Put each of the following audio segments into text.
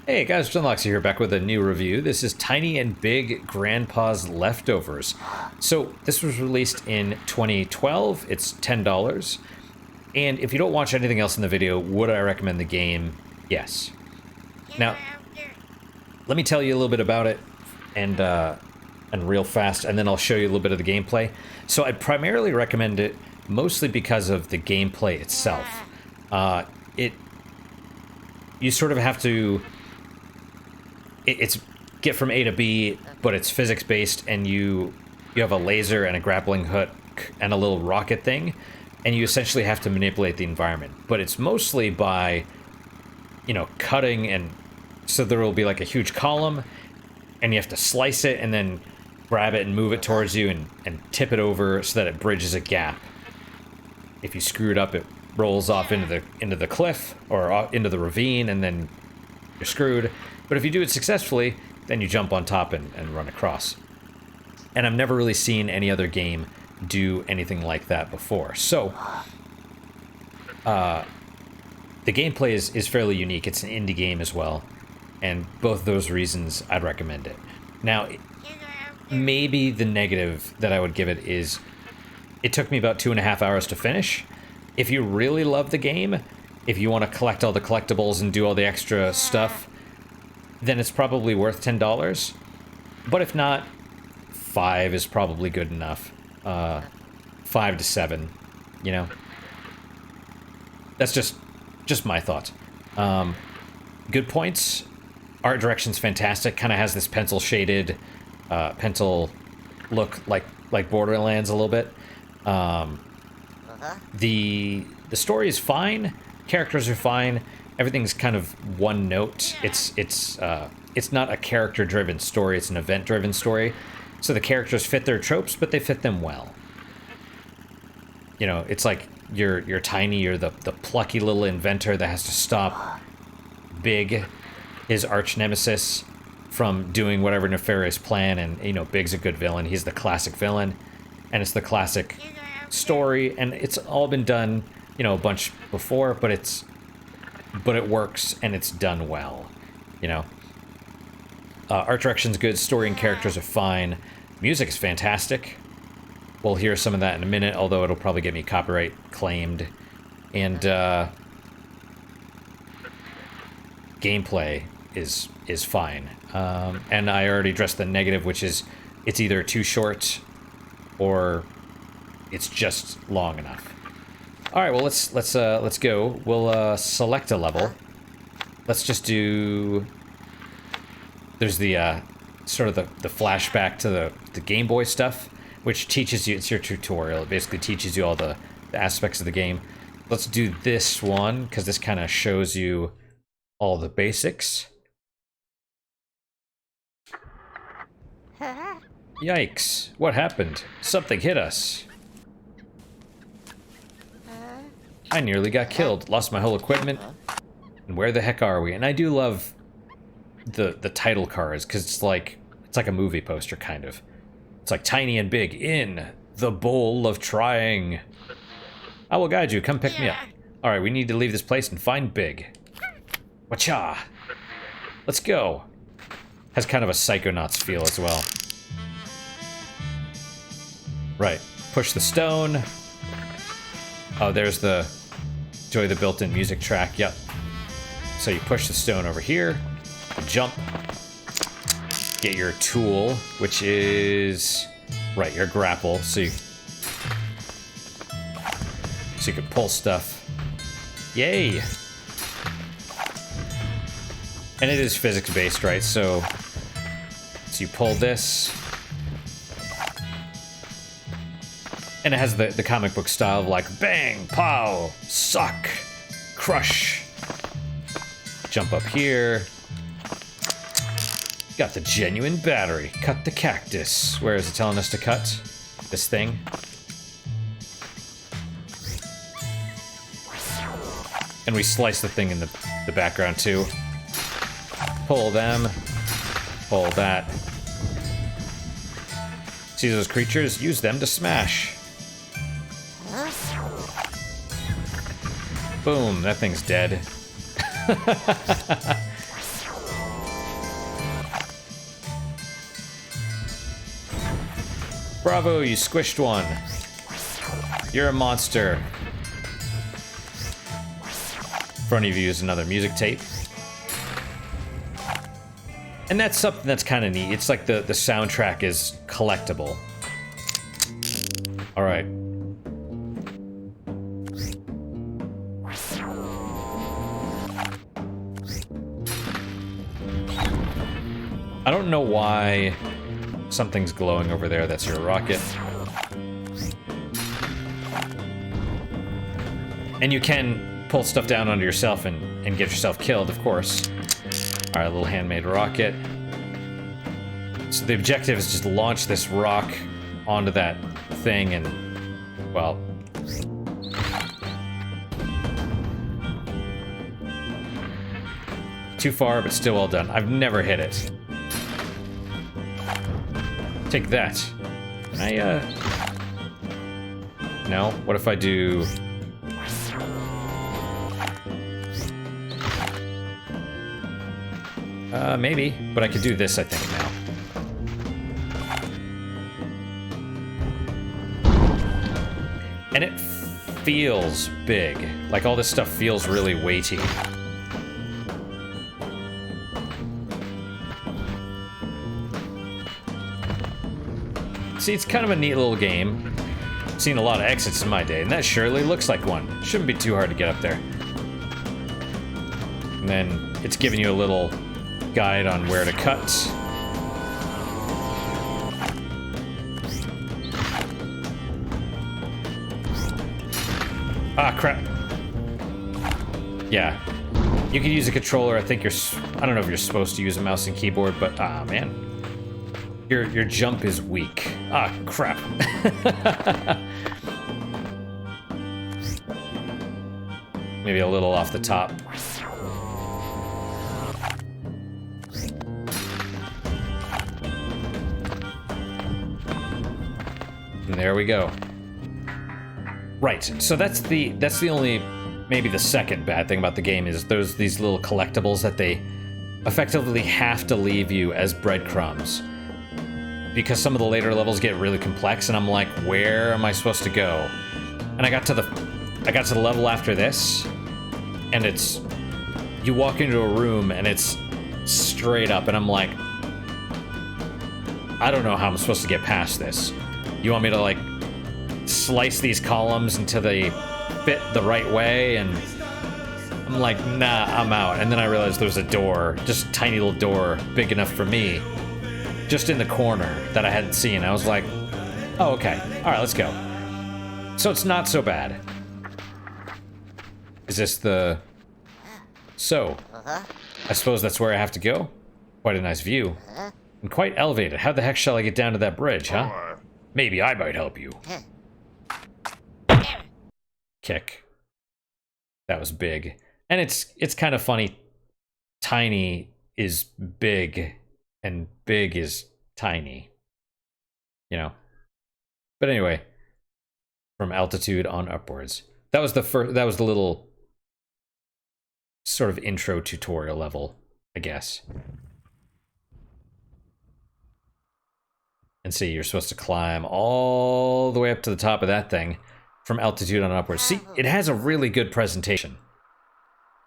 Hey guys, Stunloxy here, back with a new review. This is Tiny and Big Grandpa's Leftovers. So this was released in 2012. It's $10. And if you don't watch anything else in the video, would I recommend the game? Yes. Now, let me tell you a little bit about it and real fast, and then I'll show you a little bit of the gameplay. So I'd primarily recommend it mostly because of the gameplay itself. You sort of have to... It's get from A to B, but it's physics-based, and you have a laser and a grappling hook and a little rocket thing, and you essentially have to manipulate the environment. But it's mostly by, you know, cutting, and so there will be like a huge column, and you have to slice it and then grab it and move it towards you and tip it over so that it bridges a gap. If you screw it up, it rolls off into the cliff or into the ravine, and then you're screwed. But if you do it successfully, then you jump on top and run across. And I've never really seen any other game do anything like that before. So, the gameplay is fairly unique. It's an indie game as well. And both of those reasons, I'd recommend it. Now, maybe the negative that I would give it is, it took me about 2.5 hours to finish. If you really love the game, if you want to collect all the collectibles and do all the extra stuff, then it's probably worth $10. But if not, 5 is probably good enough. 5 to 7, you know? That's just my thoughts. Good points. Art direction's fantastic. Kind of has this pencil shaded, pencil look like Borderlands a little bit. The story is fine. Characters are fine. Everything's kind of one note. It's not a character-driven story. It's an event-driven story. So the characters fit their tropes, but they fit them well. You know, it's like you're Tiny, you're the plucky little inventor that has to stop Big, his arch nemesis, from doing whatever nefarious plan. And you know, Big's a good villain. He's the classic villain, and it's the classic story. And it's all been done, you know, a bunch before, but it works, and it's done well, you know. Art direction's good, story and characters are fine, music is fantastic. We'll hear some of that in a minute, although it'll probably get me copyright claimed. And gameplay is fine. And I already addressed the negative, which is it's either too short or it's just long enough. All right, well, let's go. We'll select a level. Let's just do... There's the sort of the flashback to the Game Boy stuff, which teaches you, it's your tutorial. It basically teaches you all the aspects of the game. Let's do this one, because this kind of shows you all the basics. Yikes, what happened? Something hit us. I nearly got killed, lost my whole equipment, and where the heck are we? And I do love the title cards, because it's like a movie poster, kind of. It's like Tiny and Big in the bowl of trying. I will guide you, come pick me up. Alright, we need to leave this place and find Big. Wacha! Let's go. Has kind of a Psychonauts feel as well. Right, push the stone. Oh, there's the... Enjoy the built-in music track, yep. So you push the stone over here, jump, get your tool, which is, right, your grapple, so you can pull stuff. Yay! And it is physics-based, right? So you pull this, and it has the comic book style of like, bang, pow, suck, crush. Jump up here. Got the genuine battery. Cut the cactus. Where is it telling us to cut? This thing. And we slice the thing in the background too. Pull them. Pull that. See those creatures? Use them to smash. Boom, that thing's dead. Bravo, you squished one. You're a monster. In front of you is another music tape. And that's something that's kind of neat. It's like the soundtrack is collectible. All right. I don't know why something's glowing over there. That's your rocket. And you can pull stuff down onto yourself and get yourself killed, of course. All right, a little handmade rocket. So the objective is just launch this rock onto that thing and, well... Too far, but still well done. I've never hit it. Take that. Can I, No? What if I do... maybe. But I could do this, I think, now. And it feels big. Like, all this stuff feels really weighty. See, it's kind of a neat little game. I've seen a lot of exits in my day, and that surely looks like one. Shouldn't be too hard to get up there. And then it's giving you a little guide on where to cut. Ah, crap. Yeah. You can use a controller. I think I don't know if you're supposed to use a mouse and keyboard, but ah, man. Your jump is weak. Ah, crap. Maybe a little off the top. And there we go. Right, so that's the only, maybe the second bad thing about the game is these little collectibles that they effectively have to leave you as breadcrumbs. Because some of the later levels get really complex, and I'm like, where am I supposed to go? And I got to the level after this, and it's, you walk into a room and it's straight up, and I'm like, I don't know how I'm supposed to get past this. You want me to like slice these columns until they fit the right way? And I'm like, nah, I'm out. And then I realized there's a door, just a tiny little door, big enough for me, just in the corner that I hadn't seen. I was like, oh, okay. All right, let's go. So it's not so bad. Is this the... So, I suppose that's where I have to go? Quite a nice view. And quite elevated. How the heck shall I get down to that bridge, huh? Maybe I might help you. Kick. That was big. And it's kind of funny. Tiny is big, and big is tiny. You know? But anyway, from altitude on upwards. That was the little sort of intro tutorial level, I guess. And see, you're supposed to climb all the way up to the top of that thing from altitude on upwards. See, it has a really good presentation.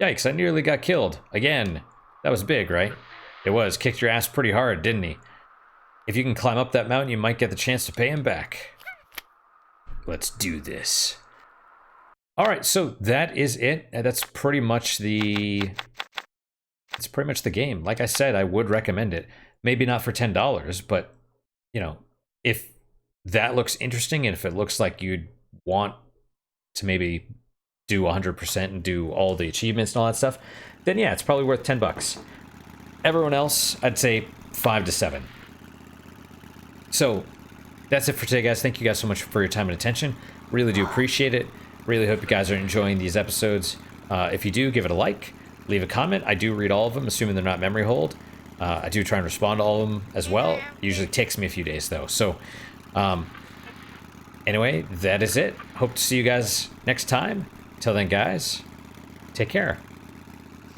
Yikes, I nearly got killed. Again. That was big, right? It was. Kicked your ass pretty hard, didn't he? If you can climb up that mountain, you might get the chance to pay him back. Let's do this. Alright, so that is it. That's pretty much the... It's pretty much the game. Like I said, I would recommend it. Maybe not for $10, but, you know, if that looks interesting and if it looks like you'd want to maybe do 100% and do all the achievements and all that stuff, then yeah, it's probably worth $10. Everyone else, I'd say 5 to 7. So that's it for today, guys. Thank you guys so much for your time and attention. Really do appreciate it. Really hope you guys are enjoying these episodes. If you do, give it a like, leave a comment. I do read all of them, assuming they're not memory hold. I do try and respond to all of them as well. Usually takes me a few days though. So anyway, that is it. Hope to see you guys next time. Till then, guys, take care.